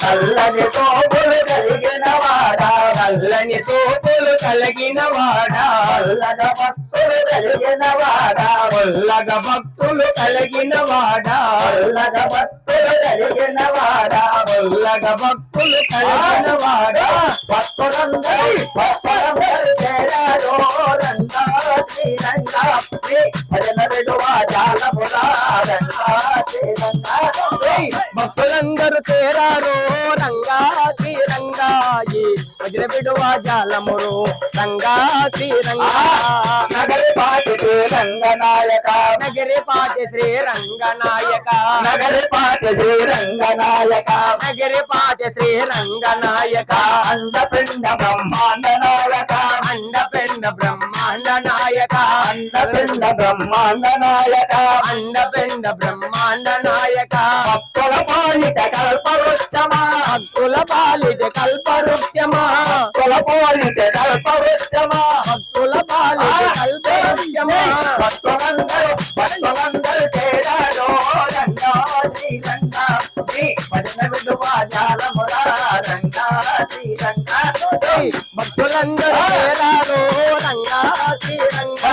నల్లని తోపులు కలిగిన వాడా నల్లని తోపులు కలిగిన వాడా నల్లగ భక్తులు కలిగిన వాడా నల్లగ భక్తులు కలిగిన వాడా నల్లగ భక్తులు కలిగిన వాడా నల్లగ భక్తులు కలిగిన వాడా భక్తులందరూ చేరారో రంగా శ్రీరంగా భజన విడువా జాలమురా రంగా శ్రీరంగా భక్తులందరూ చేరారో రంగా శ్రీరంగా భజన విడువా జాలమురు రంగా శ్రీరంగా నగరి పాటి శ్రీరంగనాయక నగరి పాటి శ్రీరంగనాయక నగరి పాటి శ్రీరంగనాయక నగరి పాటి శ్రీరంగనాయక అండపిండ బ్రహ్మాండ నాయక అండపిండ బ్రహ్మాండ నాయక అండపిండ బ్రహ్మాండ నాయక అండపిండ బ్రహ్మాండ నాయక భక్తుల పాలిట కల్పవృక్షమా భక్తుల పాలిట కల్పవృక్షమా భక్తుల పాలిట కల్పవృక్షమా భక్తుల పాలిట కల్పవృక్షమా భక్తులందరూ చేరారో రంగా శ్రీరంగా భజన విడువా జాలమురా రంగా శ్రీరంగా భక్తులందరూ చేరారో రంగా శ్రీరంగా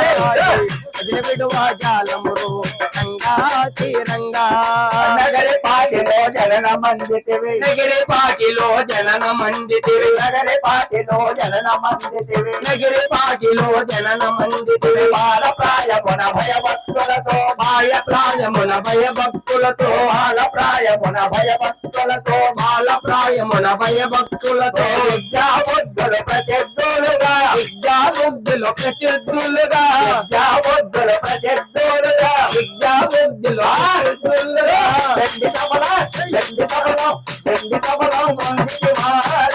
భజన విడువా జాలమురు రంగా శ్రీరంగా నగరి పాటిలో జనన మందితివి నగరి పాటిలో జనన మందితివి నగరి పాటిలో జనన మందితివి నగరి పాటిలో జనన మందితివి బాల ప్రాయమున భయభక్తులతో బాల ప్రాయమున భయభక్తులతో బాల ప్రాయమున భయభక్తులతో బాల ప్రాయమున భయభక్తులతో విద్యా బుద్ధులు ప్రసిద్ధులుగా విద్యా బుద్ధులు ప్రసిద్ధులుగా విద్యా బుద్ధులు ప్రసిద్ధులుగా విద్యా బుద్ధులు ప్రసిద్ధులుగా రెండు సభలో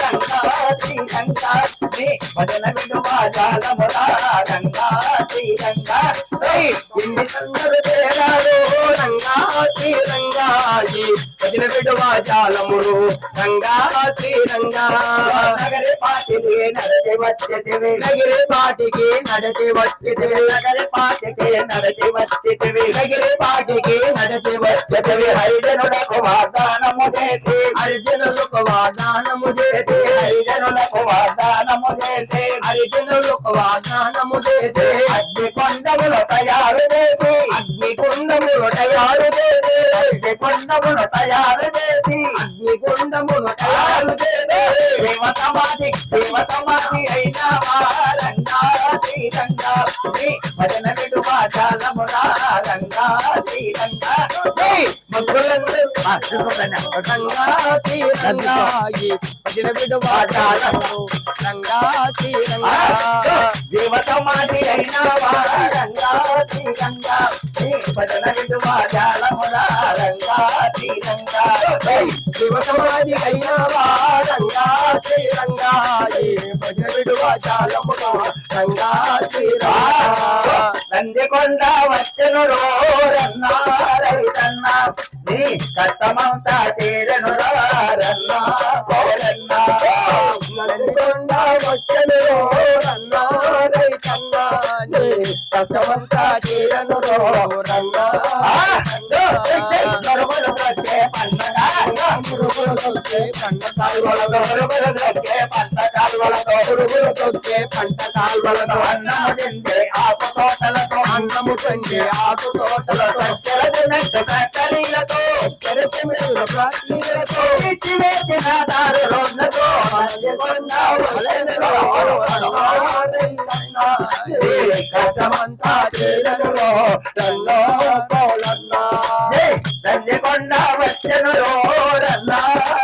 రంగా శ్రీరంగా భజన విడువా జాలమురా రంగా శ్రీరంగా ఇంద్రులందరూ చేరారు రంగా శ్రీరంగా భజన విడువా జాలమురు రంగా శ్రీరంగా నగరి పాటికి నడచి వచ్చితివి నగరి పాటికి నడచి వచ్చితివి నగరి పాటికి నడచి వచ్చితివి నగరి పాటికి నడచి వచ్చితివి హరిజనులకు వాగ్దానము చేసి హరిజనులకు వాగ్దానము చేసి హరిజనులకు వాగ్దానము చేసి హరిజనులకు వాగ్దానము చేసి అగ్ని కొండములు తయారు చేసి అగ్ని కొండములు తయారు చేసి అగ్ని కొండములు తయారు చేసి అగ్ని కొండములు తయారు చేసి దేవతమాది అయిన రంగా శ్రీరంగా భజన విడువా జాలమురా రంగా శ్రీరంగా రంగా శ్రీరంగా భజన విడువా జాలమురు రంగా శ్రీరంగా దేవతమాది అయిన రంగా శ్రీరంగా భజన విడువా జాలమురా రంగా శ్రీరంగా దేవతమాది అయిన రంగా శ్రీరంగా భజన విడువా జాలమురా రంగా శ్రీరంగా నందికొండ వచ్చెను రో రన్నా రైతన్నా నీ కష్టమంతా తీరెను రన్నా కోరన్నా నందికొండ వచ్చెను రో రన్నా రైతన్నా నీ కష్టమంతా తీరెను రో రన్నా గొడవలు వచ్చే పండగ పురుగులు వచ్చే పంట కాలువలతో పురుగులు వచ్చే పంట కాలువలతో పురుగులు వచ్చే పంట కాలువలతో అన్నము తింటే ఆకు తోటలతో అన్నము తింటే ఆకు తోటలతో తెరదినట్టు కట్టలీలతో తెరసిమిడుల ప్రాచీలతో ఇచ్చి వేసిన దారు రోజులతో కష్టమంతా తీరనులో తల్లో పోలన్నా నందికొండ వచ్చెను రన్నా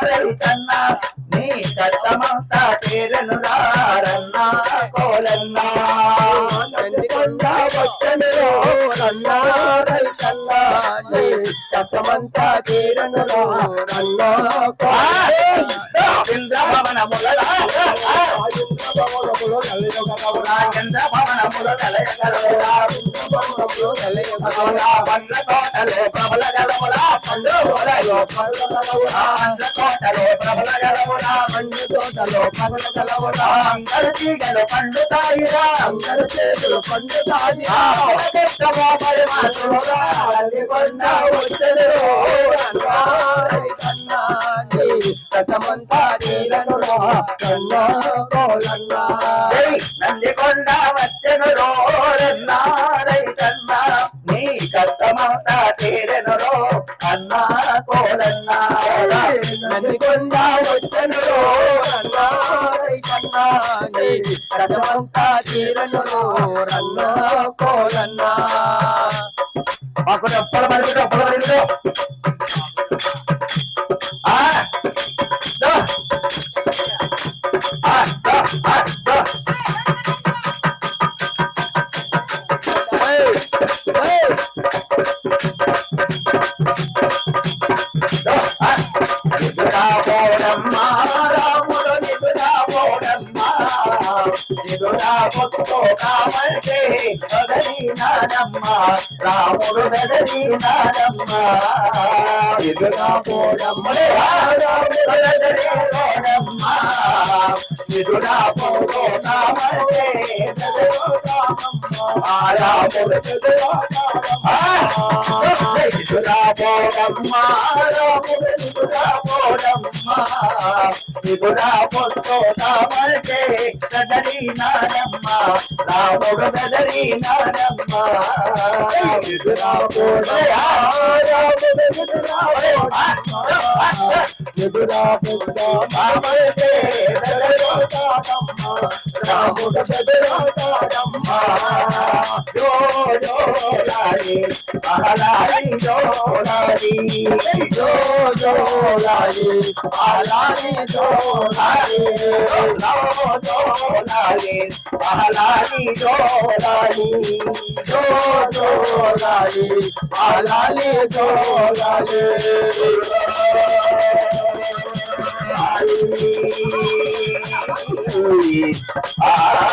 రైతన్నా నీ కష్టమంతా తీరను రన్నా కోలన్నా నందికొండ వచ్చెను రన్నా రైతన్నా నీ కష్టమంతా తీరను రన్నా ఇంద్రభవనముల ఎంత భవనములు కలయగలవురా పండ్ల తోటలో ప్రబల గలవురా పండ్ల తోటలో ప్రబల గలవురా అందరు తీగలు పండుతాయిరా అందరు చేతులు పండుతాయిరా మరి మాత్రురా నందికొండ వచ్చెను రోరన్నారై కన్నా నీ కష్టమంతా తీరెను రో అన్నా కోలన్నా నందికొండ వచ్చెను రోరన్నారై కన్నా నీ కష్టమంతా తీరెను రోరన్నా కోలన్నా మాకు డబ్బులు పడుతుంది నిదురాపోడమ్మా రాముడు నిదురాపోడమ్మా నిదురా పొత్తు కావంటే బెదరినాడమ్మా రాముడు బెదరినాడమ్మా నిదురాపోడమ్మా రాముడు బెదరినాడమ్మా నిదురా పొత్తు కావంటే బెదరినాడమ్మా రాముడు బెదరినాడమ్మా నిదురాపోడమ్మా రాముడు నిదురాపోడమ్మా నిదురా పొత్తు కావంటే బెదరినాడమ్మా రాముడు బెదరినాడమ్మా నిదురా పొత్తు కావంటే రాముడు బెదరినాడమ్మా జోలాలి ఆలాలి జోలాలి జోలాలి ఆలాలి జోలాలి జోలాలి ఆలాలి జోలాలి జోలాలి ఆలాలి జోలాలి ఆ